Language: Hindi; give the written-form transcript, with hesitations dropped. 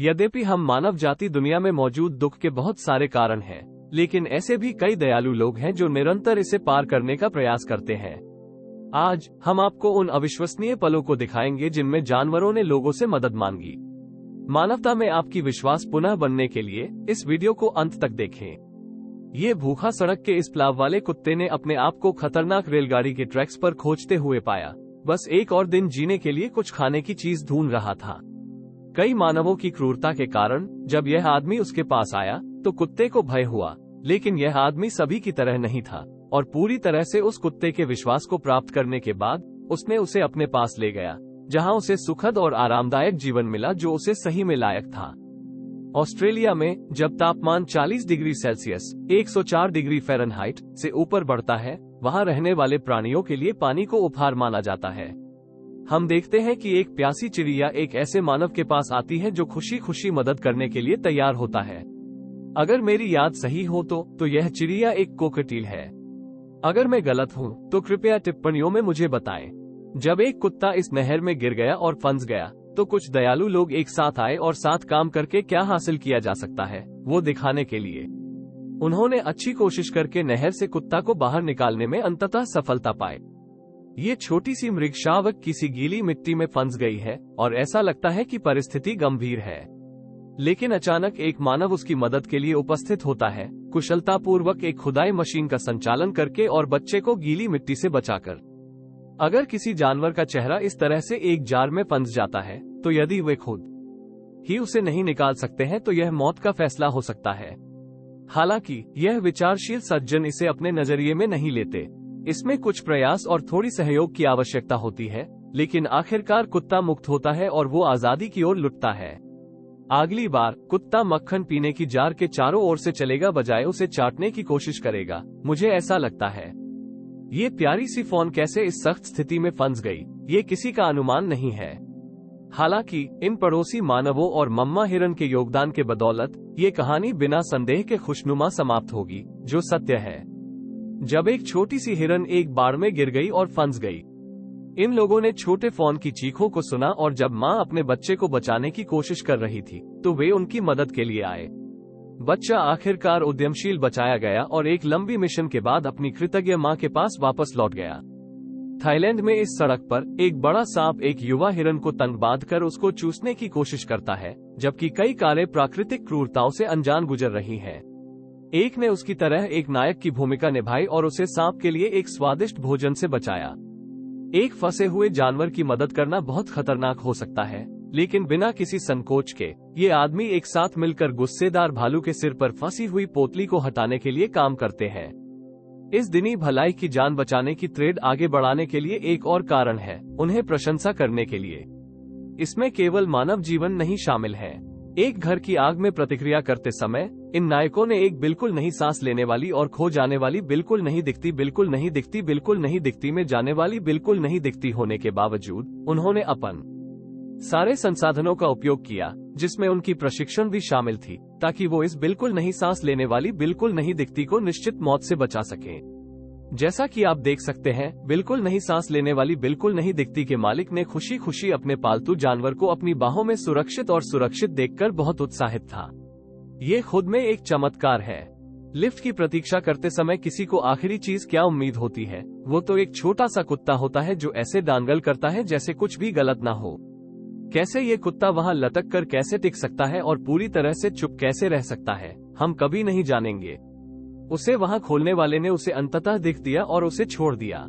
यद्यपि हम मानव जाति दुनिया में मौजूद दुख के बहुत सारे कारण हैं, लेकिन ऐसे भी कई दयालु लोग हैं जो निरंतर इसे पार करने का प्रयास करते हैं। आज हम आपको उन अविश्वसनीय पलों को दिखाएंगे जिनमें जानवरों ने लोगों से मदद मांगी। मानवता में आपकी विश्वास पुनः बनने के लिए इस वीडियो को अंत तक देखें। ये भूखा सड़क के इस पलाव वाले कुत्ते ने अपने आप को खतरनाक रेलगाड़ी के ट्रैक्स पर खोजते हुए पाया। बस एक और दिन जीने के लिए कुछ खाने की चीज ढूंढ रहा था। कई मानवों की क्रूरता के कारण जब यह आदमी उसके पास आया तो कुत्ते को भय हुआ, लेकिन यह आदमी सभी की तरह नहीं था और पूरी तरह से उस कुत्ते के विश्वास को प्राप्त करने के बाद उसने उसे अपने पास ले गया, जहां उसे सुखद और आरामदायक जीवन मिला जो उसे सही में लायक था। ऑस्ट्रेलिया में जब तापमान 40 डिग्री सेल्सियस 104 डिग्री फ़ारेनहाइट से ऊपर बढ़ता है, वहां रहने वाले प्राणियों के लिए पानी को उपहार माना जाता है। हम देखते हैं कि एक प्यासी चिड़िया एक ऐसे मानव के पास आती है जो खुशी खुशी मदद करने के लिए तैयार होता है। अगर मेरी याद सही हो तो यह चिड़िया एक कोकटील है। अगर मैं गलत हूँ तो कृपया टिप्पणियों में मुझे बताएं। जब एक कुत्ता इस नहर में गिर गया और फंस गया तो कुछ दयालु लोग एक साथ आए और साथ काम करके क्या हासिल किया जा सकता है वो दिखाने के लिए उन्होंने अच्छी कोशिश करके नहर से कुत्ता को बाहर निकालने में अंततः सफलता पाई। ये छोटी सी मृगशावक किसी गीली मिट्टी में फंस गई है और ऐसा लगता है कि परिस्थिति गंभीर है, लेकिन अचानक एक मानव उसकी मदद के लिए उपस्थित होता है, कुशलतापूर्वक एक खुदाई मशीन का संचालन करके और बच्चे को गीली मिट्टी से बचाकर। अगर किसी जानवर का चेहरा इस तरह से एक जार में फंस जाता है तो यदि वे खुद ही उसे नहीं निकाल सकते हैं तो यह मौत का फैसला हो सकता है। हालांकि यह विचारशील सज्जन इसे अपने नजरिए में नहीं लेते। इसमें कुछ प्रयास और थोड़ी सहयोग की आवश्यकता होती है, लेकिन आखिरकार कुत्ता मुक्त होता है और वो आजादी की ओर लुटता है। अगली बार कुत्ता मक्खन पीने की जार के चारों ओर से चलेगा बजाय उसे चाटने की कोशिश करेगा, मुझे ऐसा लगता है। ये प्यारी सी फॉन कैसे इस सख्त स्थिति में फंस गई, ये किसी का अनुमान नहीं है। हालांकि इन पड़ोसी मानवों और मम्मा हिरन के योगदान के बदौलत ये कहानी बिना संदेह के खुशनुमा समाप्त होगी, जो सत्य है। जब एक छोटी सी हिरन एक बाड़ में गिर गई और फंस गई, इन लोगों ने छोटे फॉन की चीखों को सुना और जब माँ अपने बच्चे को बचाने की कोशिश कर रही थी तो वे उनकी मदद के लिए आए। बच्चा आखिरकार उद्यमशील बचाया गया और एक लंबी मिशन के बाद अपनी कृतज्ञ माँ के पास वापस लौट गया। थाईलैंड में इस सड़क पर एक बड़ा सांप एक युवा हिरन को तंग बांधकर उसको चूसने की कोशिश करता है, जबकि कई कारें प्राकृतिक क्रूरताओं से अनजान गुजर रही हैं। एक ने उसकी तरह एक नायक की भूमिका निभाई और उसे सांप के लिए एक स्वादिष्ट भोजन से बचाया। एक फंसे हुए जानवर की मदद करना बहुत खतरनाक हो सकता है, लेकिन बिना किसी संकोच के ये आदमी एक साथ मिलकर गुस्सेदार भालू के सिर पर फंसी हुई पोतली को हटाने के लिए काम करते हैं। इस दिनी भलाई की जान बचाने की ट्रेड आगे बढ़ाने के लिए एक और कारण है, उन्हें प्रशंसा करने के लिए। इसमें केवल मानव जीवन नहीं शामिल है। एक घर की आग में प्रतिक्रिया करते समय इन नायकों ने एक बिल्कुल नहीं सांस लेने वाली और खो जाने वाली बिल्कुल नहीं दिखती बिल्कुल नहीं दिखती बिल्कुल नहीं दिखती में जाने वाली बिल्कुल नहीं दिखती होने के बावजूद उन्होंने अपन सारे संसाधनों का उपयोग किया, जिसमें उनकी प्रशिक्षण भी शामिल थी, ताकि वो इस बिल्कुल नहीं सांस लेने वाली बिल्कुल नहीं दिखती को निश्चित मौत से बचा सकें। जैसा कि आप देख सकते हैं, बिल्कुल नहीं सांस लेने वाली बिल्कुल नहीं दिखती के मालिक ने खुशी खुशी अपने पालतू जानवर को अपनी बाहों में सुरक्षित देखकर बहुत उत्साहित था। ये खुद में एक चमत्कार है। लिफ्ट की प्रतीक्षा करते समय किसी को आखिरी चीज क्या उम्मीद होती है, वो तो एक छोटा सा कुत्ता होता है जो ऐसे डांगल करता है जैसे कुछ भी गलत ना हो। कैसे ये कुत्ता वहां लटक कर कैसे टिक सकता है और पूरी तरह से चुप कैसे रह सकता है, हम कभी नहीं जानेंगे। उसे वहां खोलने वाले ने उसे अंततः दिख दिया और उसे छोड़ दिया।